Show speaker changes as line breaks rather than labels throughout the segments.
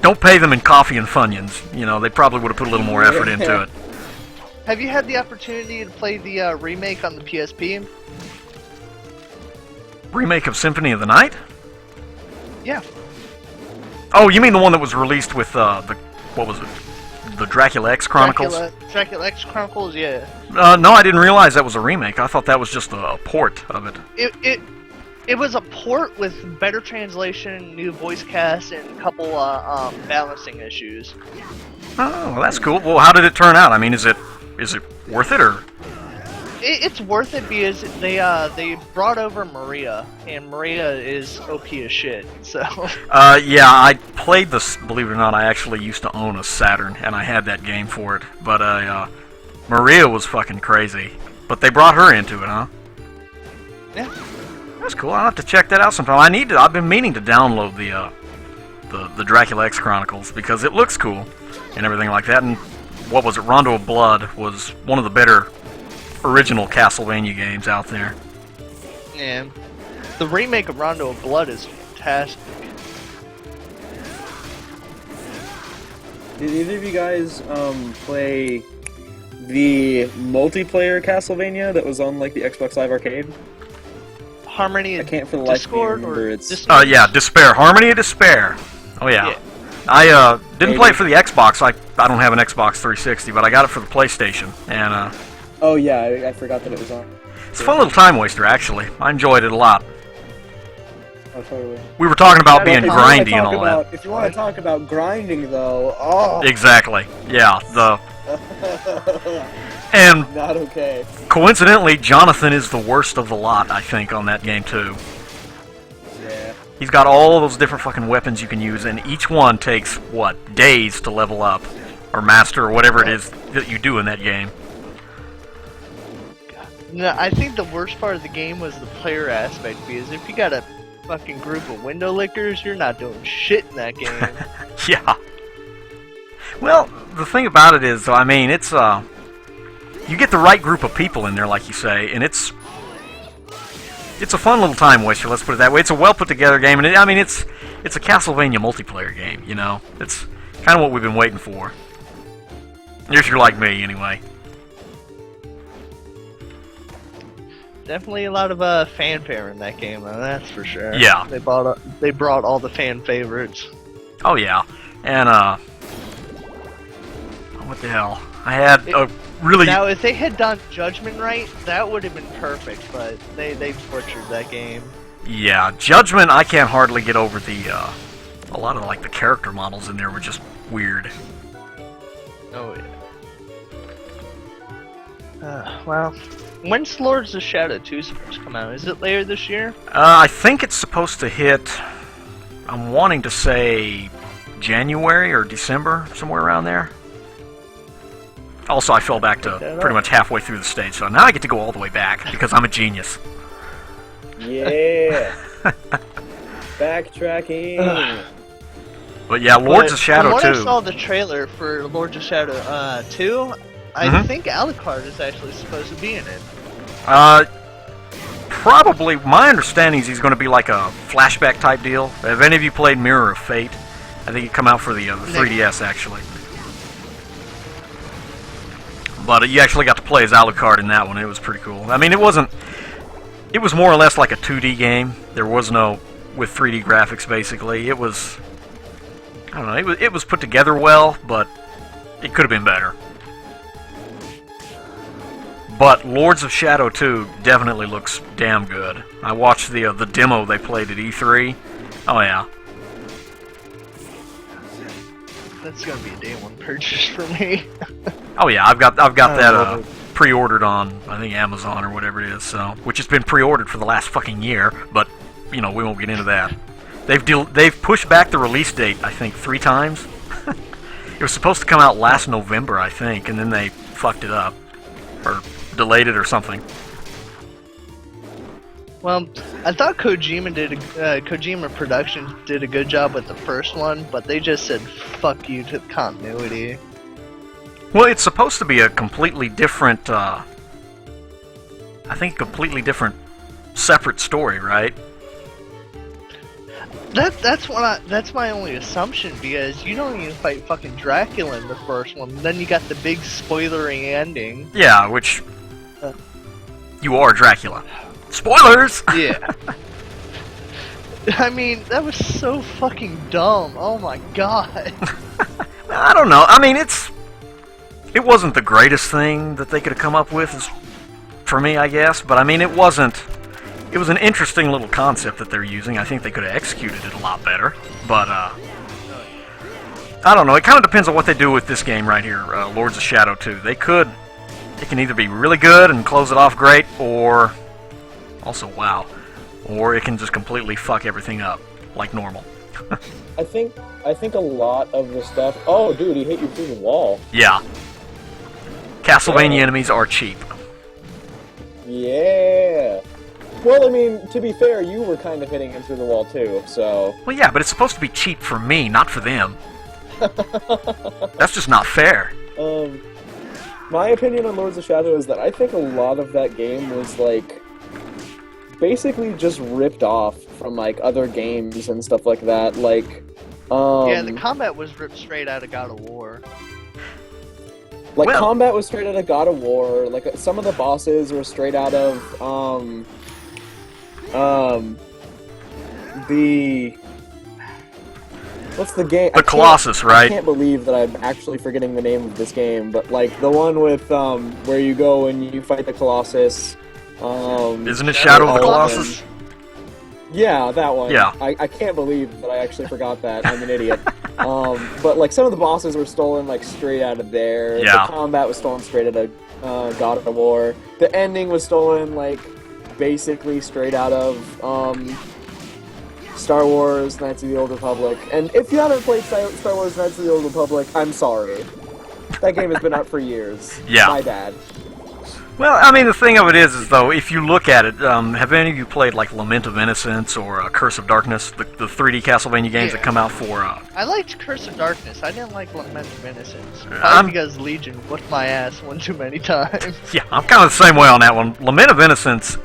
Don't pay them in coffee and Funyuns. You know, they probably would have put a little more effort into it.
Have you had the opportunity to play the remake on the PSP?
Remake of Symphony of the Night?
Yeah.
Oh, you mean the one that was released with what was it? The Dracula X Chronicles?
Dracula X Chronicles, yeah.
No, I didn't realize that was a remake. I thought that was just a port of it.
It was a port with better translation, new voice cast, and a couple balancing issues.
Oh, well, that's cool. Well, how did it turn out? I mean, is it worth it, or?
It's worth it because they brought over Maria, and Maria is OP as shit. So.
Yeah, I played this. Believe it or not, I actually used to own a Saturn, and I had that game for it. But Maria was fucking crazy. But they brought her into it, huh?
Yeah.
That's cool. I'll have to check that out sometime. I've been meaning to download the Dracula X Chronicles because it looks cool and everything like that. And what was it? Rondo of Blood was one of the better original Castlevania games out there.
Yeah. The remake of Rondo of Blood is fantastic.
Did either of you guys play the multiplayer Castlevania that was on like the Xbox Live Arcade?
Harmony.
I can't for the life of me remember its.
Yeah, Despair. Harmony of Despair. Oh yeah. I didn't play it for the Xbox. I don't have an Xbox 360, but I got it for the PlayStation. And
oh yeah, I forgot that it was on.
It's a fun little time waster, actually. I enjoyed it a lot.
Oh, totally.
We were talking about being grindy and all that.
If you want to talk about grinding, though, oh.
Exactly. Yeah. And
not okay.
Coincidentally, Jonathan is the worst of the lot, I think, on that game too.
Yeah.
He's got all those different fucking weapons you can use, and each one takes, what, days to level up, or master, or whatever it is that you do in that game.
No, I think the worst part of the game was the player aspect, because if you got a fucking group of window lickers, you're not doing shit in that game.
Yeah. Well, the thing about it is, I mean, it's, you get the right group of people in there, like you say, and it's a fun little time waster, let's put it that way. It's a well put together game, and I mean, it's a Castlevania multiplayer game, you know? It's kind of what we've been waiting for. If you're like me, anyway.
Definitely a lot of fanfare in that game, though, that's for sure.
Yeah.
They brought all the fan favorites.
Oh yeah, and what the hell? I had a really...
Now, if they had done Judgment right, that would have been perfect, but they butchered that game.
Yeah, Judgment, I can't hardly get over a lot of, like, the character models in there were just weird.
Oh, yeah. Well, when's Lords of Shadow 2 supposed to come out? Is it later this year?
I think it's supposed to hit, I'm wanting to say January or December, somewhere around there. Also, I fell back to pretty much halfway through the stage, so now I get to go all the way back, because I'm a genius.
Yeah! Backtracking!
But yeah, Lords of Shadow 2.
When I saw the trailer for Lords of Shadow 2, I think Alucard is actually supposed to be in it.
Probably, my understanding is he's going to be like a flashback type deal. Have any of you played Mirror of Fate? I think it came out for the 3DS, actually. But you actually got to play as Alucard in that one. It was pretty cool. I mean, it was more or less like a 2D game. There was no, with 3D graphics, basically. It was, I don't know, it was put together well, but it could have been better. But Lords of Shadow 2 definitely looks damn good. I watched the demo they played at E3. Oh yeah.
That's gonna be a day one purchase for me.
Oh yeah, I've got that pre-ordered on, I think, Amazon or whatever it is. So, which has been pre-ordered for the last fucking year. But you know, we won't get into that. They've pushed back the release date, I think, 3 times. It was supposed to come out last November, I think, and then they fucked it up or delayed it or something.
Well, I thought Kojima Productions did a good job with the first one, but they just said fuck you to continuity.
Well, it's supposed to be a completely different, I think, completely different, separate story, right?
That's my only assumption, because you don't even fight fucking Dracula in the first one. Then you got the big spoilery ending.
Yeah, which you are Dracula. Spoilers.
Yeah. I mean, that was so fucking dumb. Oh my god.
I don't know. I mean, it wasn't the greatest thing that they could have come up with, for me, I guess. But I mean, it wasn't. It was an interesting little concept that they're using. I think they could have executed it a lot better. But, I don't know. It kind of depends on what they do with this game right here, Lords of Shadow 2. It can either be really good and close it off great, or also wow. Or it can just completely fuck everything up, like normal.
I think a lot of the stuff... Oh, dude, he hit you through the wall.
Yeah. Castlevania enemies are cheap.
Yeah. Well, I mean, to be fair, you were kind of hitting him through the wall too, so...
Well, yeah, but it's supposed to be cheap for me, not for them. That's just not fair.
My opinion on Lords of Shadow is that I think a lot of that game was, like, basically just ripped off from, like, other games and stuff like that, like,
Yeah, the combat was ripped straight out of God of War.
Like,
well,
combat was straight out of God of War, like, some of the bosses were straight out of, what's the game?
The Colossus, right?
I can't believe that I'm actually forgetting the name of this game, but, like, the one with, where you go and you fight the Colossus,
Isn't it Shadow of the Colossus?
Yeah, that one.
Yeah.
I can't believe that I actually forgot that. I'm an idiot. But, like, some of the bosses were stolen, like, straight out of there.
Yeah.
The combat was stolen straight out of God of War. The ending was stolen, like, basically straight out of Star Wars Knights of the Old Republic. And if you haven't played Star Wars Knights of the Old Republic, I'm sorry. That game has been out for years.
Yeah.
My bad.
Well, I mean, the thing of it is though, if you look at it, have any of you played, like, Lament of Innocence or Curse of Darkness, the 3D Castlevania games that come out for,
I liked Curse of Darkness. I didn't like Lament of Innocence.
I'm-
Probably because Legion whipped my ass one too many times.
Yeah, I'm kind of the same way on that one. Lament of Innocence,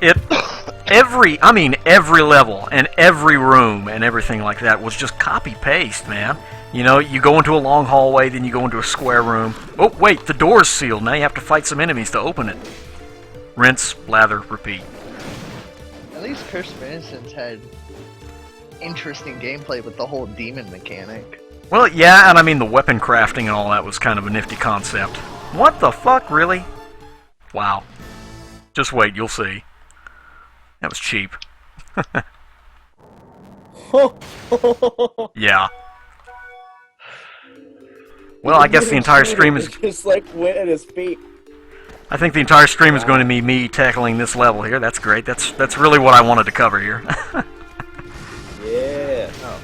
every level and every room and everything like that was just copy-paste, man. You know, you go into a long hallway, then you go into a square room. Oh, wait, the door's sealed. Now you have to fight some enemies to open it. Rinse, lather, repeat.
At least Curse of Innocence had interesting gameplay with the whole demon mechanic.
Well, yeah, and I mean, the weapon crafting and all that was kind of a nifty concept. What the fuck, really? Wow. Just wait, you'll see. That was cheap. Yeah. Well, I guess the entire stream is...
just, like, went at his feet.
I think the entire stream is going to be me tackling this level here. That's great. That's really what I wanted to cover here.
Yeah.
Oh.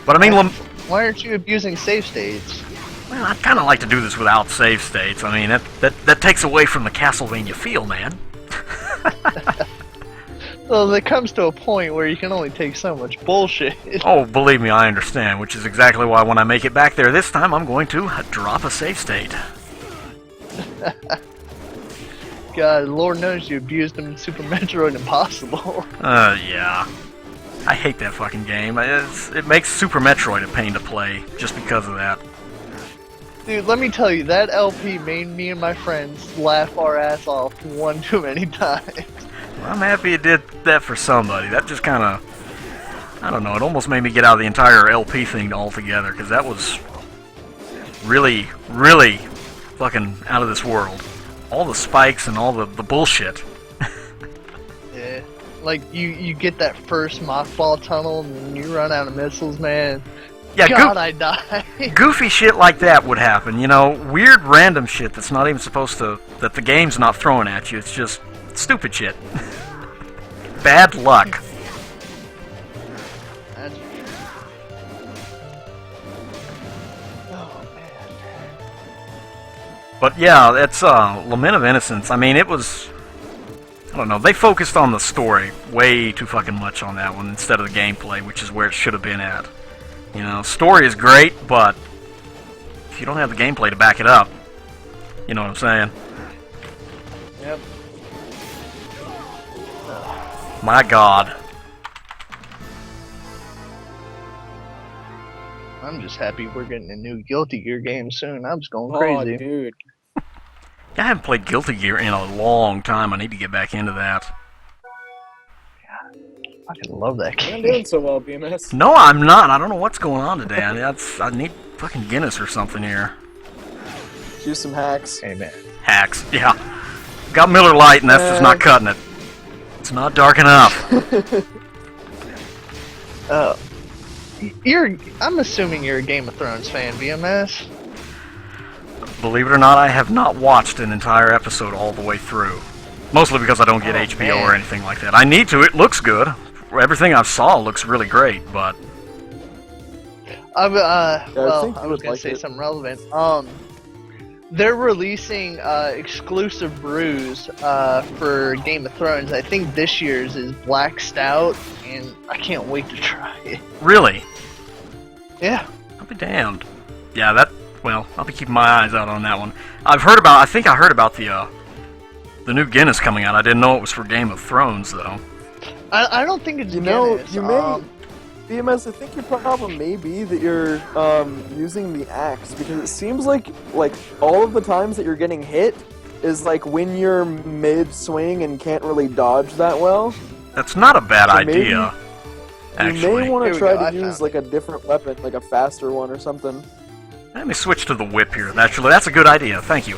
But I mean,
Why aren't you abusing save states?
well, I'd kind of like to do this without save states. I mean, that takes away from the Castlevania feel, man.
Well, there comes to a point where you can only take so much bullshit.
Oh, believe me, I understand, which is exactly why when I make it back there this time, I'm going to drop a save state.
God, Lord knows you abused him in Super Metroid Impossible.
Yeah. I hate that fucking game. It makes Super Metroid a pain to play, just because of that.
Dude, let me tell you, that LP made me and my friends laugh our ass off one too many times.
Well, I'm happy it did that for somebody. That just kind of... I don't know, it almost made me get out of the entire LP thing altogether, because that was really, really fucking out of this world. All the spikes and all the bullshit.
Yeah. Like, you get that first mockball tunnel, and you run out of missiles, man.
Yeah,
God, I die.
Goofy shit like that would happen, you know? Weird random shit that's not even supposed to... that the game's not throwing at you. It's just stupid shit. Bad luck.
That's for sure. Oh, man.
But yeah, it's Lament of Innocence. I mean, it was... I don't know, they focused on the story way too fucking much on that one instead of the gameplay, which is where it should have been at. You know, story is great, but if you don't have the gameplay to back it up, you know what I'm saying?
Yep.
My God.
I'm just happy we're getting a new Guilty Gear game soon. I'm just going
Oh,
crazy.
dude.
I haven't played Guilty Gear in a long time. I need to get back into that.
I fucking love that
You're not
game.
doing so well, BMS.
No, I'm not. I don't know what's going on today. I need fucking Guinness or something here.
Use some hacks.
Hey, man.
Hacks, yeah. Got Miller Lite, and that's just not cutting it. It's not dark enough.
I'm assuming you're a Game of Thrones fan, BMS.
Believe it or not, I have not watched an entire episode all the way through. Mostly because I don't get HBO
man.
or anything like that. I need to. It looks good. Everything I saw looks really great, but
I
think
was
you
gonna
would like
say
it.
something relevant. They're releasing exclusive brews for Game of Thrones. I think this year's is Black Stout, and I can't wait to try it.
really,
Yeah.
I'll be damned. Yeah, well, I'll be keeping my eyes out on that one. I think I heard about the new Guinness coming out. I didn't know it was for Game of Thrones, though.
I don't think it's
You know,
Guinness.
you may... BMS, I think your problem may be that you're using the axe, because it seems like all of the times that you're getting hit is like when you're mid-swing and can't really dodge that well.
That's not a bad
So maybe
idea,
You
actually.
may want
Here
to
we
try
go, I
to use
found
like a different weapon, like a faster one or something.
Let me switch to the whip here. Actually, that's a good idea. Thank you.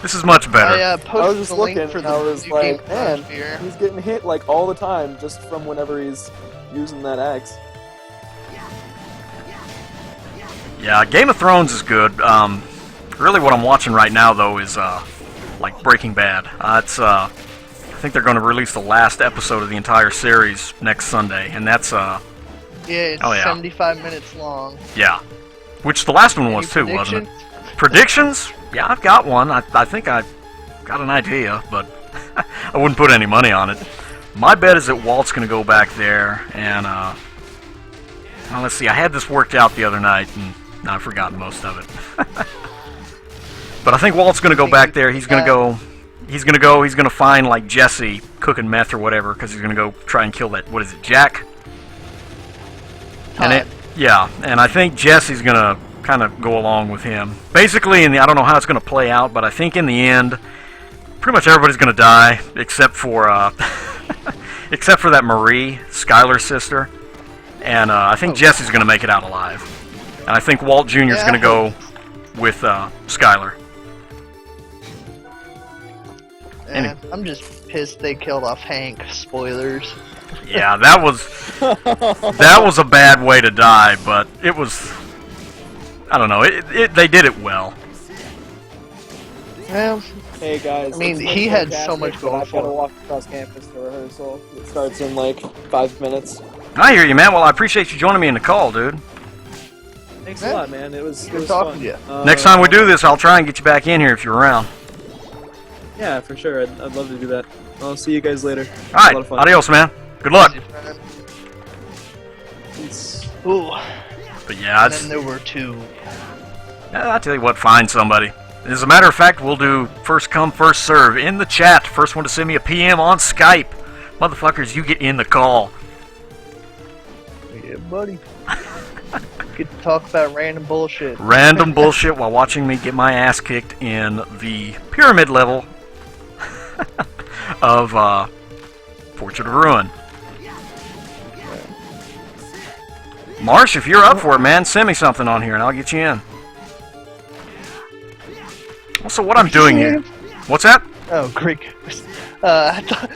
This is much better.
I
I was
posted
just
the
looking,
link for
and
the
I was
new Game
like,
of
man,
Thrones beer.
he's getting hit like all the time just from whenever he's using that axe.
Yeah, Game of Thrones is good. Really, what I'm watching right now, though, is like Breaking Bad. I think they're going to release the last episode of the entire series next Sunday, and that's
Yeah, it's
Oh, yeah.
75 minutes long.
yeah, which the last one
Any
was too, wasn't it?
predictions?
Predictions? Yeah, I've got one. I think I got an idea, but I wouldn't put any money on it. My bet is that Walt's going to go back there, and well, let's see. I had this worked out the other night, and I've forgotten most of it. But I think Walt's going to go back there. He's going to find like Jesse cooking meth or whatever, because he's going to go try and kill that. What is it, Jack?
Todd.
And I think Jesse's going to kind of go along with him. Basically, I don't know how it's going to play out, but I think in the end, pretty much everybody's going to die except for except for that Marie, Skylar's sister, and I think Jesse's going to make it out alive. And I think Walt Jr. is going to go with Skylar.
And I'm just pissed they killed off Hank. Spoilers.
Yeah, that was a bad way to die, but it was. I don't know. They did it well.
Well,
Hey guys,
I mean,
it's
he had so
fantastic,
much
but
going
I've
for
got to
him.
walk across campus to rehearsal. It starts in like 5 minutes.
I hear you, man. Well, I appreciate you joining me in the call, dude.
Thanks
Yeah.
a lot, man. It was
Good
fun.
talking to you.
Next time we do this, I'll try and get you back in here if you're around.
Yeah, for sure. I'd love to do that. I'll see you guys later.
All
A
right,
lot of fun.
adios, man. Good luck.
Peace.
Ooh,
But yeah,
and then there were two.
I tell you what, find somebody. As a matter of fact, we'll do first come, first serve in the chat. First one to send me a PM on Skype. Motherfuckers, you get in the call.
Yeah, buddy. Get to talk about random bullshit.
Random bullshit while watching me get my ass kicked in the pyramid level of Portrait of Ruin. Marsh, if you're up for it, man, send me something on here and I'll get you in. Also, what I'm doing here... What's that?
Oh, great. I thought,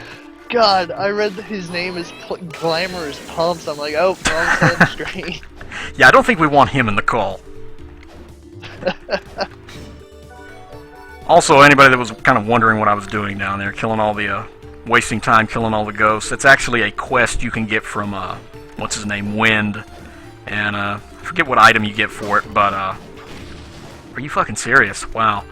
God, I read that his name is Glamorous Pumps. I'm like, oh, wrong side of the screen.
Yeah, I don't think we want him in the call. Also, anybody that was kind of wondering what I was doing down there, killing all the, wasting time killing all the ghosts, it's actually a quest you can get from, what's his name, Wind. And, I forget what item you get for it, but, are you fucking serious? Wow.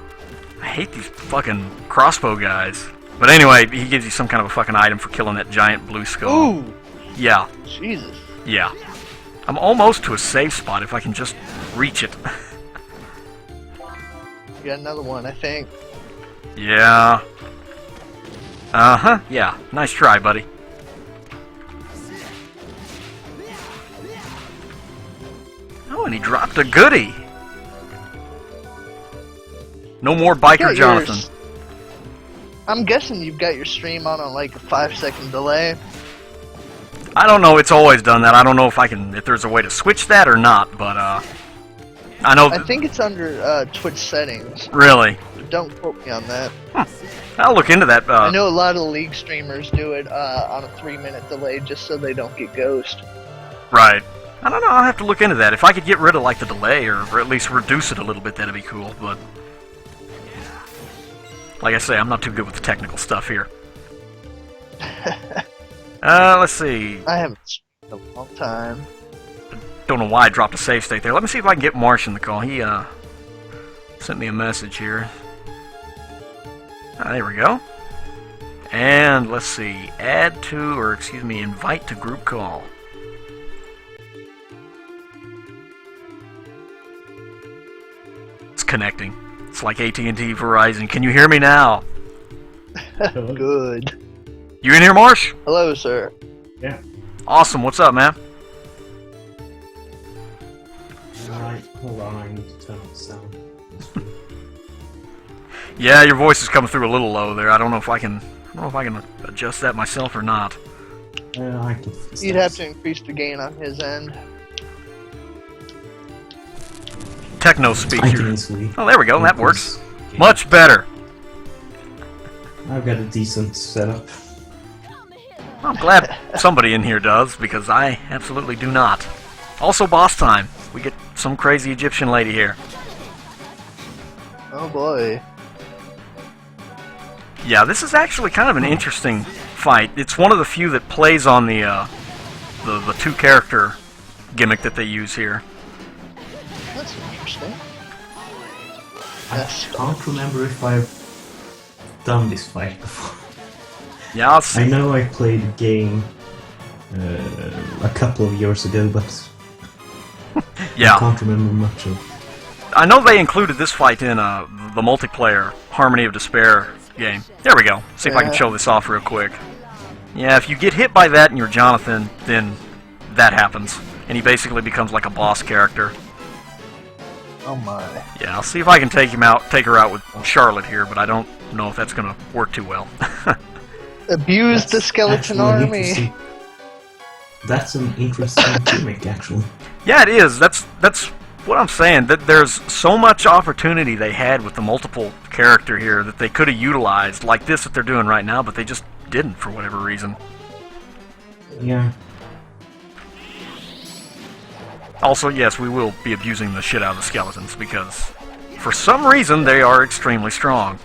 I hate these fucking crossbow guys. But anyway, he gives you some kind of a fucking item for killing that giant blue skull.
Ooh,
Yeah,
Jesus.
yeah. I'm almost to a safe spot if I can just reach it.
You got another one, I think.
Yeah. Uh-huh, yeah. Nice try, buddy. Oh, and he dropped a goodie. No more Biker Jonathan.
I'm guessing you've got your stream on like a 5-second delay.
I don't know. It's always done that. I don't know if there's a way to switch that or not. But I know.
I think it's under Twitch settings.
Really?
Don't quote me on that.
I'll look into that.
I know a lot of the League streamers do it on a 3-minute delay just so they don't get ghost.
Right. I don't know. I'll have to look into that. If I could get rid of like the delay or at least reduce it a little bit, that'd be cool. But like I say, I'm not too good with the technical stuff here. Let's see.
I haven't streamed in a long time.
Don't know why I dropped a save state there. Let me see if I can get Marsh in the call. He sent me a message here. There we go. And let's see. Invite to group call. It's connecting. It's like AT&T Verizon. Can you hear me now?
Good.
You in here, Marsh?
Hello, sir.
Yeah.
Awesome. What's up, man?
Alright, hold on, I need to turn up the sound.
Yeah, your voice is coming through a little low there. I don't know if I can adjust that myself or not.
I can fix
You'd
that.
have to increase the gain on his end.
Techno speak
I
here.
can easily.
Oh, there we go. That works.
Okay.
Much better.
I've got a decent setup.
I'm glad somebody in here does, because I absolutely do not. Also, boss time. We get some crazy Egyptian lady here.
Oh boy.
Yeah, this is actually kind of an interesting fight. It's one of the few that plays on the two-character gimmick that they use here.
That's interesting.
I
Yes.
can't remember if I've done this fight before.
Yeah, I'll see.
I know I played a game a couple of years ago, but
Yeah.
I can't remember much of.
I know they included this fight in the multiplayer Harmony of Despair game. There we go. See if I can
Yeah.
show this off real quick. Yeah, if you get hit by that and you're Jonathan, then that happens. And he basically becomes like a boss character.
Oh my.
Yeah, I'll see if I can take her out with Charlotte here, but I don't know if that's going to work too well.
Abuse the
That's
skeleton
actually an
army.
interesting- That's an interesting gimmick, actually.
Yeah, it is. That's what I'm saying. That there's so much opportunity they had with the multiple character here that they could have utilized, like this that they're doing right now, but they just didn't for whatever reason.
Yeah.
Also, yes, we will be abusing the shit out of the skeletons because for some reason they are extremely strong.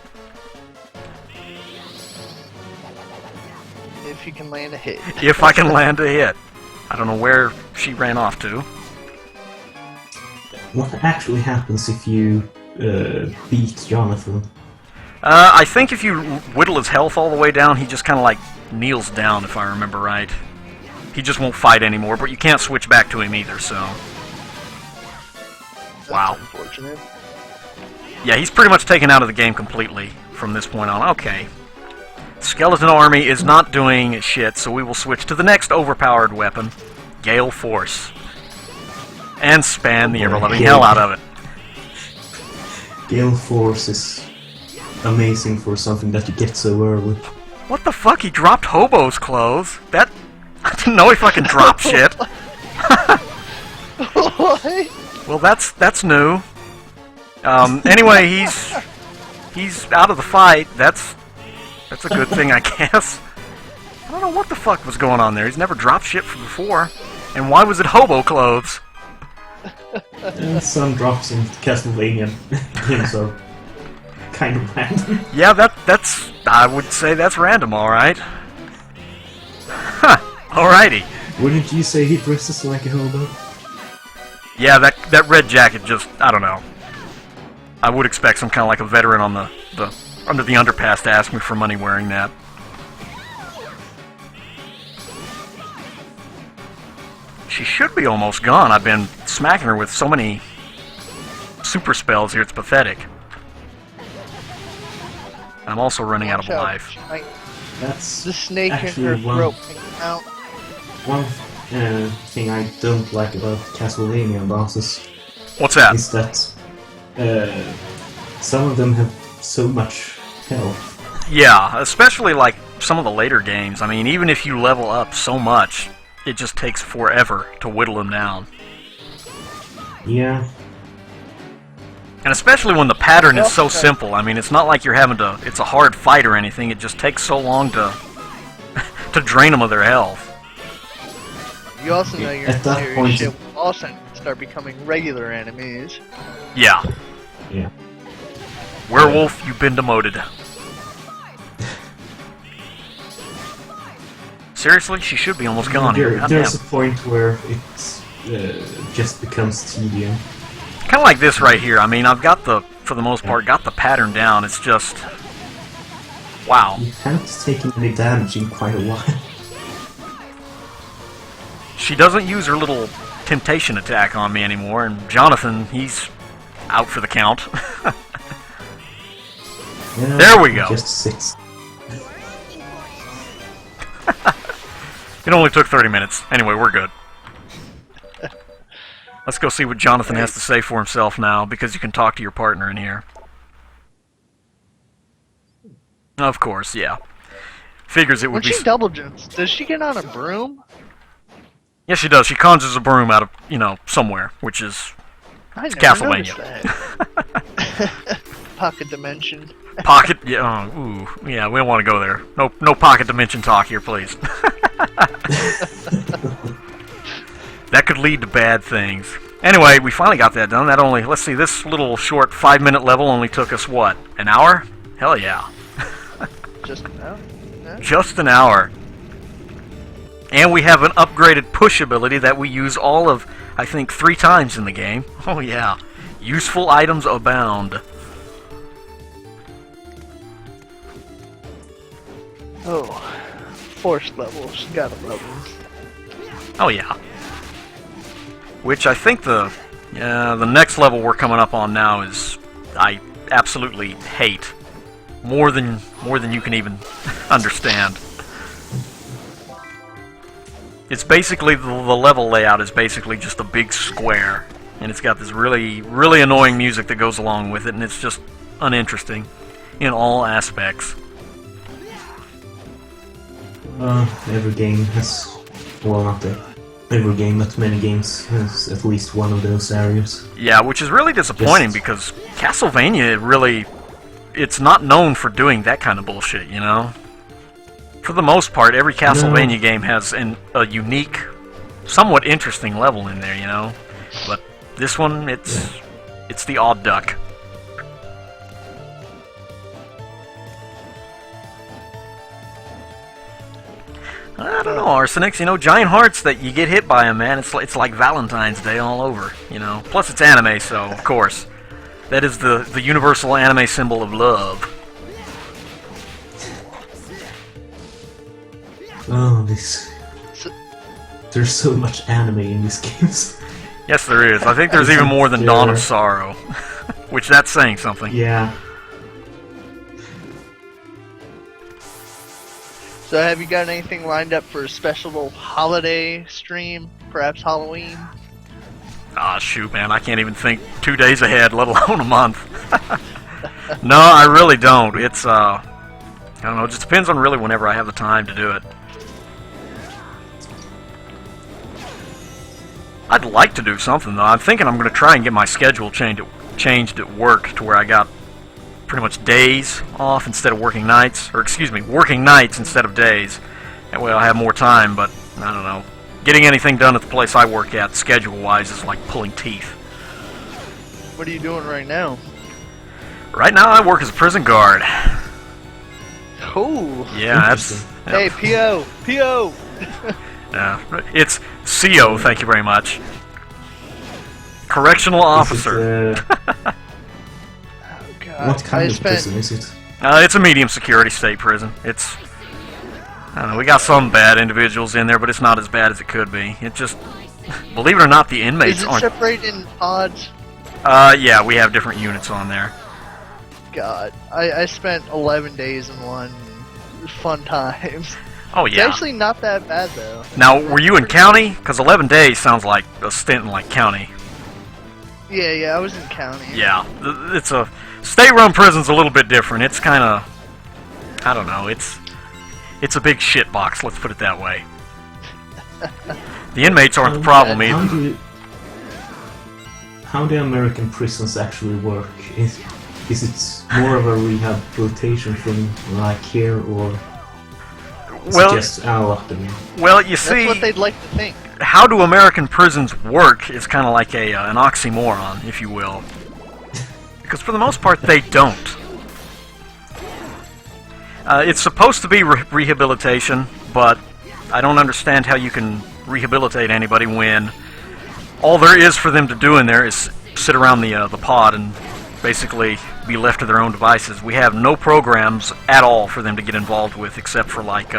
If you can land a hit.
If I can land a hit. I don't know where she ran off to.
What actually happens if you beat Jonathan?
I think if you whittle his health all the way down, he just kind of like kneels down, if I remember right. He just won't fight anymore, but you can't switch back to him either, so...
That's
Wow.
unfortunate.
Yeah, he's pretty much taken out of the game completely from this point on. Okay. Skeleton Army is not doing shit, so we will switch to the next overpowered weapon, Gale Force. And spam the ever-loving hell out of it.
Gale Force is amazing for something that you get so early.
What the fuck? He dropped Hobo's clothes? That... I didn't know he fucking dropped shit.
What?
Well, that's new. Anyway, he's out of the fight. That's a good thing, I guess. I don't know what the fuck was going on there. He's never dropped shit before. And why was it hobo clothes?
And some drops in Castlevania games are kind of random.
Yeah, that's... I would say that's random, alright. Huh, alrighty.
Wouldn't you say he dresses like a hobo?
Yeah, that red jacket just... I don't know. I would expect some kind of like a veteran on the under the underpass to ask me for money wearing that. She should be almost gone. I've been smacking her with so many super spells here, it's pathetic. I'm also running out of
Watch out.
life.
That's
The snake in
actually
her
one,
throat came out.
one thing I don't like about Castlevania bosses
What's that?
is that some of them have so much health.
Yeah, especially like some of the later games. I mean, even if you level up so much, it just takes forever to whittle them down.
Yeah.
And especially when the pattern is so simple. I mean, it's not like you're having to... It's a hard fight or anything. It just takes so long to to drain them of their health.
You also know you're
At
in
that
serious
point,
shit when also start becoming regular enemies.
Yeah.
Yeah.
Werewolf, you've been demoted. Seriously? She should be almost gone here.
There's a point where it just becomes tedium.
Kind of like this right here. I mean, I've got the, for the most part, got the pattern down. It's just... Wow.
You haven't taken any damage in quite a while.
She doesn't use her little temptation attack on me anymore, and Jonathan, he's out for the count.
Yeah,
There we go.
Just 6.
It only took 30 minutes. Anyway, we're good. Let's go see what Jonathan has to say for himself now, because you can talk to your partner in here. Of course, yeah. Figures it would
When
be...
she double jumps, does she get on a broom?
Yes, she does. She conjures a broom out of, you know, somewhere, which is
I never
Castlevania.
noticed that. Pocket dimension.
pocket... Yeah, ooh, yeah, we don't want to go there. No pocket dimension talk here, please. That could lead to bad things. Anyway, we finally got that done. That only... Let's see, this little short 5-minute level only took us, what, an hour? Hell yeah.
Just no.
Just an hour. And we have an upgraded push ability that we use all of, I think, 3 times in the game. Oh yeah. Useful items abound.
Oh, force levels. Gotta love them.
Oh yeah. Which I think the next level we're coming up on now is I absolutely hate. More than you can even understand. It's basically the level layout is basically just a big square, and it's got this really annoying music that goes along with it, and it's just uninteresting in all aspects.
Every game has, well, not every game, but many games has at least one of those areas.
Yeah, which is really disappointing because Castlevania really, it's not known for doing that kind of bullshit, you know? For the most part, every Castlevania game has a unique, somewhat interesting level in there, you know? But this one, it's the odd duck. I don't know, Arsenics, you know, giant hearts that you get hit by them, man, it's like Valentine's Day all over, you know? Plus it's anime, so, of course, that is the universal anime symbol of love.
Oh, there's so much anime in these games.
Yes, there is. I think there's even more than Dawn of Sorrow. Which, that's saying something.
Yeah.
So have you got anything lined up for a special little holiday stream? Perhaps Halloween?
Ah, shoot, man. I can't even think 2 days ahead, let alone a month. No, I really don't. It's, I don't know. It just depends on really whenever I have the time to do it. I'd like to do something, though. I'm thinking I'm going to try and get my schedule changed at work to where I got pretty much days off instead of working nights. Or, excuse me, working nights instead of days. That way I'll have more time, but, I don't know. Getting anything done at the place I work at, schedule-wise, is like pulling teeth.
What are you doing right now?
Right now, I work as a prison guard.
Cool.
Yeah, that's...
Hey, P.O. P.O.
It's CO, thank you very much. Correctional officer.
Oh, God.
What kind of prison is it?
It's a medium security state prison. It's... I don't know, we got some bad individuals in there, but it's not as bad as it could be. It just... Believe it or not, the inmates
Is it
aren't...
separated in pods?
Yeah, we have different units on there.
God. I spent 11 days in one. Fun times.
Oh,
It's
yeah.
actually not that bad, though.
Now, were you in county? Because 11 days sounds like a stint in, like, county.
Yeah, I was in county.
Yeah, it's a state-run prison's a little bit different. It's kind of, I don't know. It's a big shit box. Let's put it that way. The inmates aren't the problem either.
How do American prisons actually work? Is it more of a rehabilitation thing like here, or is it just lobotomy?
Well, you see,
that's what they'd like to think.
How do American prisons work is kind of like an oxymoron, if you will. Because for the most part, they don't. It's supposed to be rehabilitation, but I don't understand how you can rehabilitate anybody when all there is for them to do in there is sit around the pod and basically be left to their own devices. We have no programs at all for them to get involved with, except for like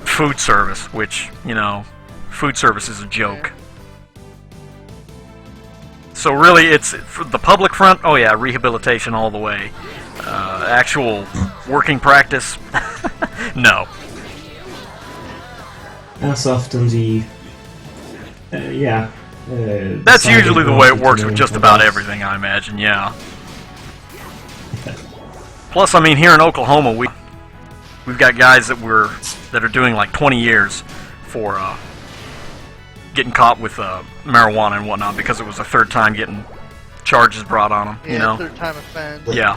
food service, which, you know, food service is a joke. So really, it's for the public front. Oh yeah, rehabilitation all the way. Actual working practice, no.
As often the
that's usually the way it works with just about everything, I imagine. Yeah. Plus, I mean, here in Oklahoma, we've got guys that are doing like 20 years for getting caught with marijuana and whatnot because it was a third time getting charges brought on them.
Yeah,
you know.
Third time offense.
Yeah.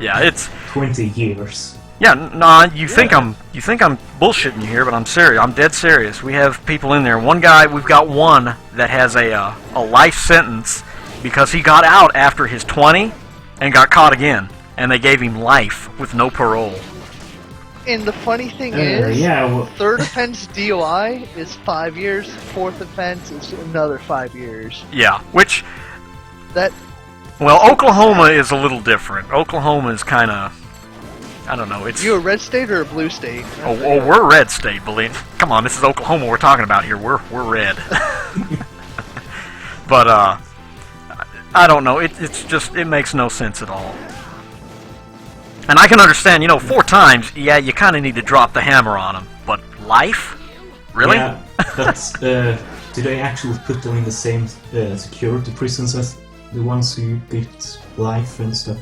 Yeah, it's
20 years.
Yeah, nah. You think I'm bullshitting you here, but I'm serious. I'm dead serious. We have people in there. We've got one that has a life sentence because he got out after his 20 and got caught again, and they gave him life with no parole.
And the funny thing is,
well,
third offense DOI is 5 years. Fourth offense is another 5 years.
Yeah, which
that.
Well, Oklahoma is a little different. Oklahoma is kind of, I don't know. It's
you a red state or a blue state?
Oh, we're a red state. Believe. Come on, this is Oklahoma we're talking about here. We're red. But I don't know. It's just it makes no sense at all. And I can understand, 4 times. Yeah, you kind of need to drop the hammer on them. But life, really?
Yeah, that's. Do they actually put them in the same security prisons as the ones who get life and stuff?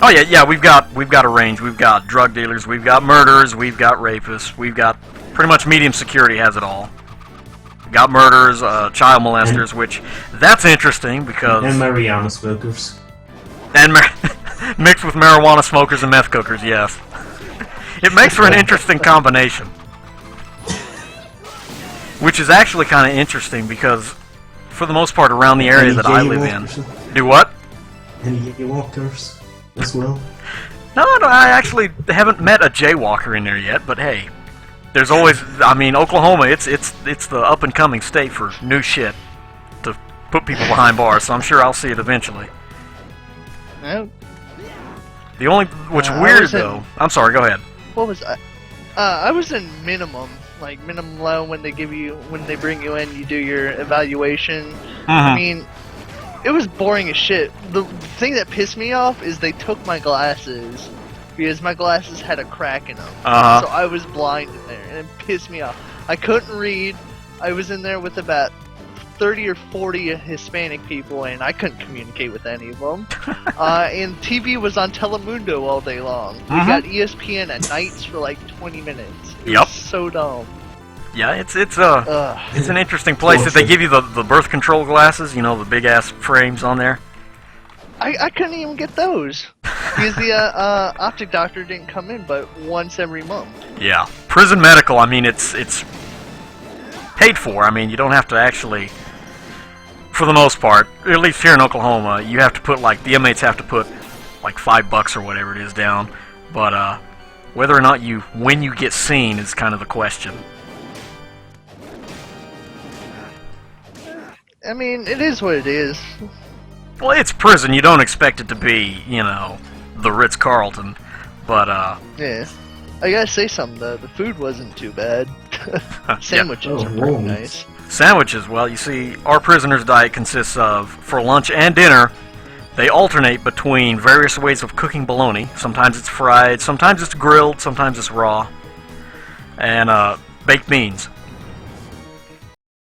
Oh yeah, we've got a range. We've got drug dealers, we've got murderers, we've got rapists, we've got pretty much medium security has it all. We've got murderers, child molesters, which that's interesting because
and marijuana smokers.
And mixed with marijuana smokers and meth cookers, yes. It makes for an interesting combination. Which is actually kind of interesting because for the most part around the area that I live in. Do what?
Any jaywalkers as well?
No, I actually haven't met a jaywalker in there yet, but hey, there's always, I mean, Oklahoma, it's the up-and-coming state for new shit to put people behind bars, so I'm sure I'll see it eventually.
No.
The only, what's weird though, I'm sorry, go ahead.
What was I? I was in minimum low when they bring you in, you do your evaluation. I mean, it was boring as shit. The thing that pissed me off is they took my glasses because my glasses had a crack in them. So I was blind in there, and it pissed me off. I couldn't read. I was in there with about 30 or 40 Hispanic people, and I couldn't communicate with any of them. And TV was on Telemundo all day long. We got ESPN at nights for like 20 minutes. It was so dumb.
Yeah, it's an interesting place. Did they give you the birth control glasses? The big ass frames on there.
I couldn't even get those because the optic doctor didn't come in but once every month.
Yeah, prison medical. I mean, it's paid for. I mean, you don't have to actually, for the most part, at least here in Oklahoma, you have to put the inmates have to put like $5 or whatever it is down. But whether or not when you get seen is kind of the question.
I mean, it is what it is.
Well, it's prison. You don't expect it to be, the Ritz-Carlton. But,
yeah. I gotta say something, though. The food wasn't too bad. Sandwiches are pretty nice.
Sandwiches, well, you see, our prisoners' diet consists of, for lunch and dinner, they alternate between various ways of cooking bologna. Sometimes it's fried, sometimes it's grilled, sometimes it's raw. And, baked beans.